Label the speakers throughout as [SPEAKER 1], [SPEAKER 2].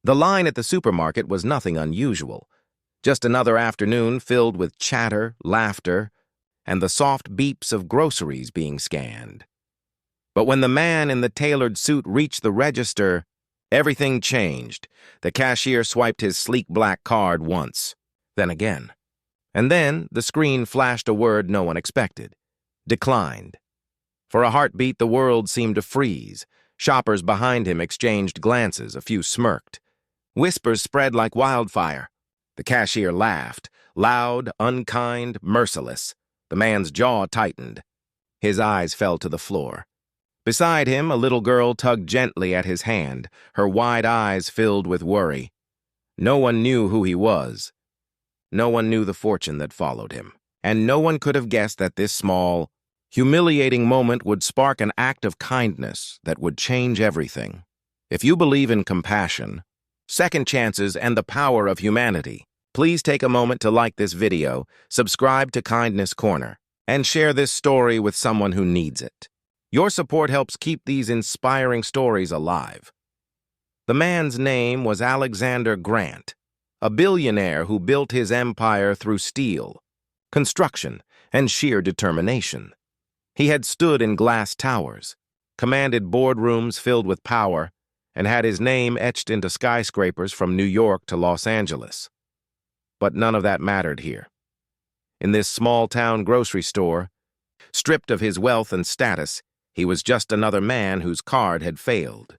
[SPEAKER 1] The line at the supermarket was nothing unusual, just another afternoon filled with chatter, laughter, and the soft beeps of groceries being scanned. But when the man in the tailored suit reached the register, everything changed. The cashier swiped his sleek black card once, then again. And then the screen flashed a word no one expected. Declined. For a heartbeat, the world seemed to freeze. Shoppers behind him exchanged glances, a few smirked. Whispers spread like wildfire. The cashier laughed, loud, unkind, merciless. The man's jaw tightened. His eyes fell to the floor. Beside him, a little girl tugged gently at his hand, her wide eyes filled with worry. No one knew who he was. No one knew the fortune that followed him. And no one could have guessed that this small, humiliating moment would spark an act of kindness that would change everything. If you believe in compassion, second chances, and the power of humanity, please take a moment to like this video, subscribe to Kindness Corner, and share this story with someone who needs it. Your support helps keep these inspiring stories alive. The man's name was Alexander Grant, a billionaire who built his empire through steel, construction, and sheer determination. He had stood in glass towers, commanded boardrooms filled with power, and had his name etched into skyscrapers from New York to Los Angeles. But none of that mattered here. In this small-town grocery store, stripped of his wealth and status, he was just another man whose card had failed.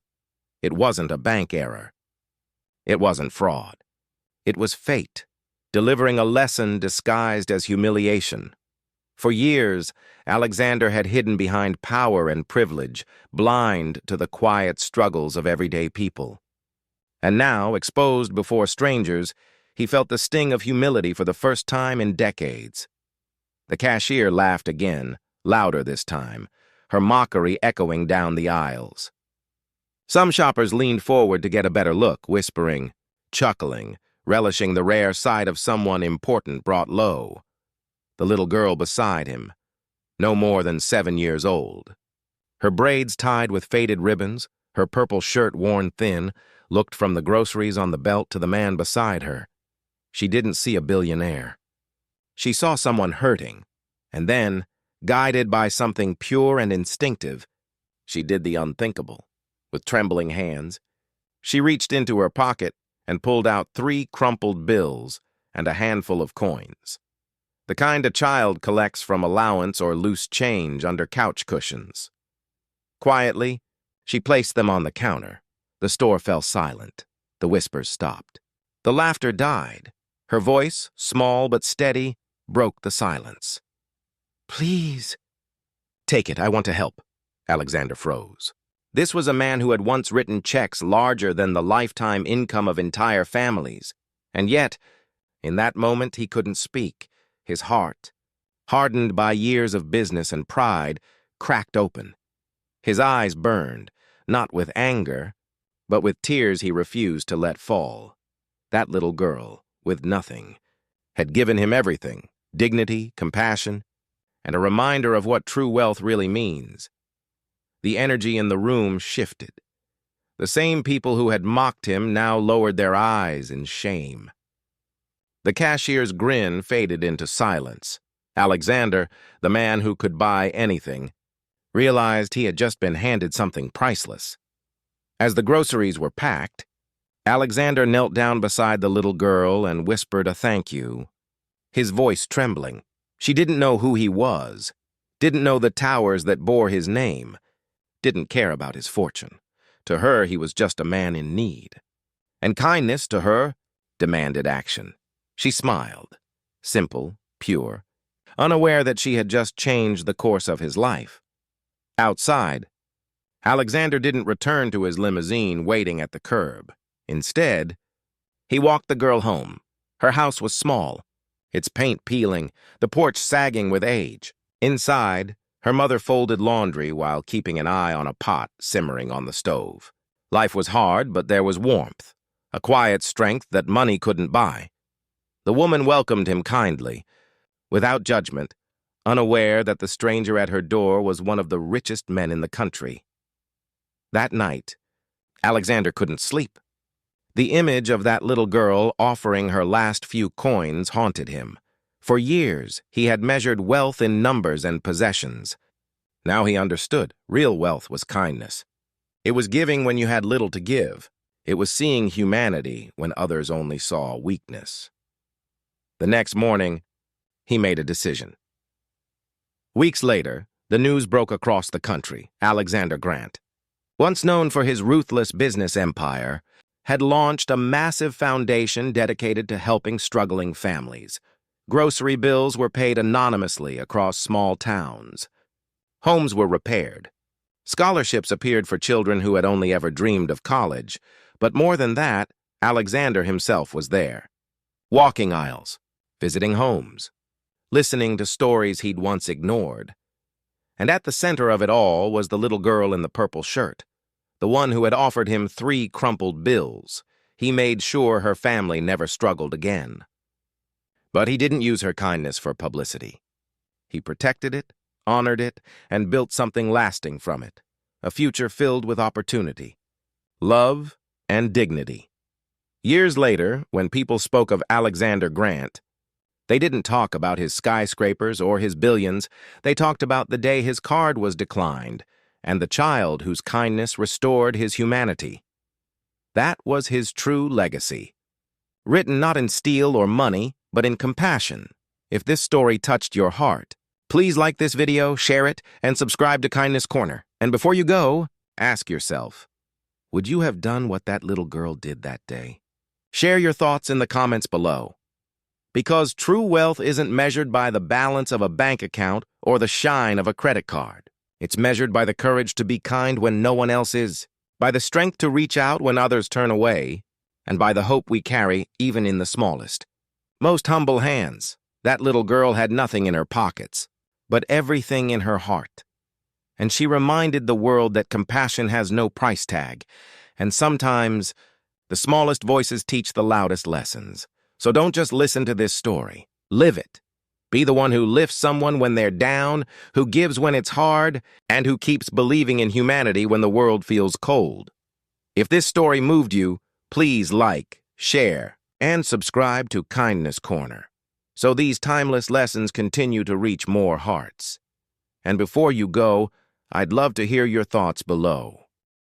[SPEAKER 1] It wasn't a bank error. It wasn't fraud. It was fate, delivering a lesson disguised as humiliation. For years, Alexander had hidden behind power and privilege, blind to the quiet struggles of everyday people. And now, exposed before strangers, he felt the sting of humility for the first time in decades. The cashier laughed again, louder this time, her mockery echoing down the aisles. Some shoppers leaned forward to get a better look, whispering, chuckling, relishing the rare sight of someone important brought low. The little girl beside him, no more than 7 years old. Her braids tied with faded ribbons, her purple shirt worn thin, looked from the groceries on the belt to the man beside her. She didn't see a billionaire. She saw someone hurting, and then, guided by something pure and instinctive, she did the unthinkable. With trembling hands, she reached into her pocket and pulled out 3 crumpled bills and a handful of coins. The kind a child collects from allowance or loose change under couch cushions. Quietly, she placed them on the counter. The store fell silent. The whispers stopped. The laughter died. Her voice, small but steady, broke the silence. "Please." "Take it, I want to help." Alexander froze. This was a man who had once written checks larger than the lifetime income of entire families. And yet, in that moment, he couldn't speak. His heart, hardened by years of business and pride, cracked open. His eyes burned, not with anger, but with tears he refused to let fall. That little girl, with nothing, had given him everything: dignity, compassion, and a reminder of what true wealth really means. The energy in the room shifted. The same people who had mocked him now lowered their eyes in shame. The cashier's grin faded into silence. Alexander, the man who could buy anything, realized he had just been handed something priceless. As the groceries were packed, Alexander knelt down beside the little girl and whispered a thank you, his voice trembling. She didn't know who he was, didn't know the towers that bore his name, didn't care about his fortune. To her, he was just a man in need. And kindness, to her, demanded action. She smiled, simple, pure, unaware that she had just changed the course of his life. Outside, Alexander didn't return to his limousine waiting at the curb. Instead, he walked the girl home. Her house was small, its paint peeling, the porch sagging with age. Inside, her mother folded laundry while keeping an eye on a pot simmering on the stove. Life was hard, but there was warmth, a quiet strength that money couldn't buy. The woman welcomed him kindly, without judgment, unaware that the stranger at her door was one of the richest men in the country. That night, Alexander couldn't sleep. The image of that little girl offering her last few coins haunted him. For years, he had measured wealth in numbers and possessions. Now he understood real wealth was kindness. It was giving when you had little to give. It was seeing humanity when others only saw weakness. The next morning, he made a decision. Weeks later, the news broke across the country. Alexander Grant, once known for his ruthless business empire, had launched a massive foundation dedicated to helping struggling families. Grocery bills were paid anonymously across small towns. Homes were repaired. Scholarships appeared for children who had only ever dreamed of college. But more than that, Alexander himself was there. Walking aisles, visiting homes, listening to stories he'd once ignored. And at the center of it all was the little girl in the purple shirt, the one who had offered him 3 crumpled bills. He made sure her family never struggled again. But he didn't use her kindness for publicity. He protected it, honored it, and built something lasting from it, a future filled with opportunity, love, and dignity. Years later, when people spoke of Alexander Grant, they didn't talk about his skyscrapers or his billions. They talked about the day his card was declined and the child whose kindness restored his humanity. That was his true legacy. Written not in steel or money, but in compassion. If this story touched your heart, please like this video, share it, and subscribe to Kindness Corner. And before you go, ask yourself, would you have done what that little girl did that day? Share your thoughts in the comments below. Because true wealth isn't measured by the balance of a bank account or the shine of a credit card. It's measured by the courage to be kind when no one else is, by the strength to reach out when others turn away, and by the hope we carry even in the smallest. Most humble hands. That little girl had nothing in her pockets, but everything in her heart. And she reminded the world that compassion has no price tag, and sometimes the smallest voices teach the loudest lessons. So don't just listen to this story. Live it. Be the one who lifts someone when they're down, who gives when it's hard, and who keeps believing in humanity when the world feels cold. If this story moved you, please like, share, and subscribe to Kindness Corner, so these timeless lessons continue to reach more hearts. And before you go, I'd love to hear your thoughts below.